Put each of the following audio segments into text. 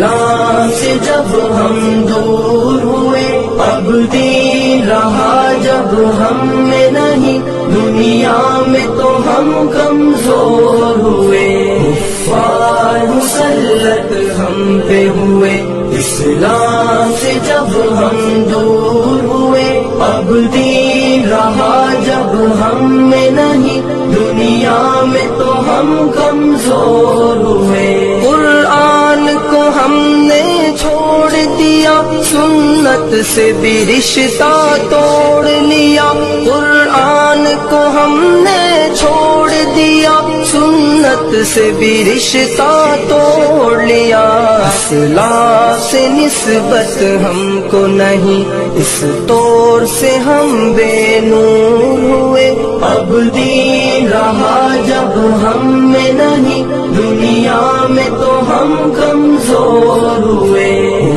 اسلام سے جب ہم دور ہوئے، اب دین رہا جب ہم میں نہیں، دنیا میں تو ہم کمزور ہوئے، کفار مسلط ہم پہ ہوئے، اسلام سے جب ہم دور ہوئے، اب دین رہا جب ہم میں نہیں، دنیا میں تو ہم کمزور ہوئے، قرآن کو ہم نے چھوڑ دیا، سنت سے بھی رشتہ توڑ لیا، قرآن کو ہم نے چھوڑ دیا، سنت سے بھی رشتہ توڑ لیا، اصلاح سے نسبت ہم کو نہیں، اس طور سے ہم بے نور ہوئے، اب دین رہا جب ہم میں نہیں، دنیا میں تو ہم کمزور ہوئے،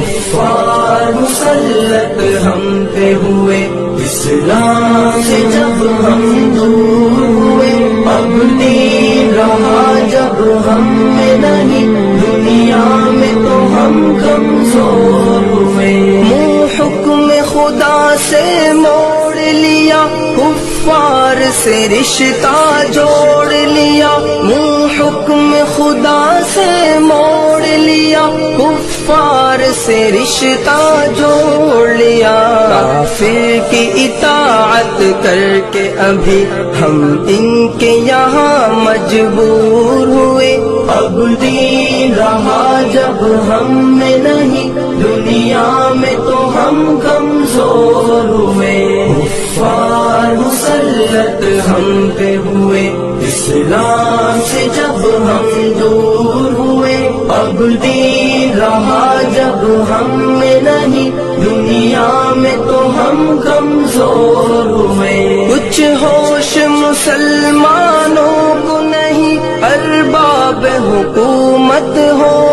کفار مسلط ہم پہ ہوئے، اسلام سے جب ہم دور ہوئے، اب دین رہا جب ہم میں نہیں، دنیا میں تو ہم کمزور ہوئے، منہ حکم خدا سے موڑ لیا، کفار سے رشتہ جوڑ لیا، منہ حکم خدا سے موڑ لیا، کفار سے رشتہ جوڑ لیا، کافر کی اطاعت کر کے ابھی ہم ان کے یہاں مجبور ہوئے، اب دین رہا جب ہم میں نہیں، دنیا میں تو ہم کمزور ہوئے، کفار مسلط ہم پہ ہوئے، اسلام سے جب ہم دور ہوئے، اب دین رہا جب ہم میں نہیں، دنیا میں تو ہم کمزور ہوئے، کچھ ہوش مسلمانوں کو نہیں، ارباب حکومت ہو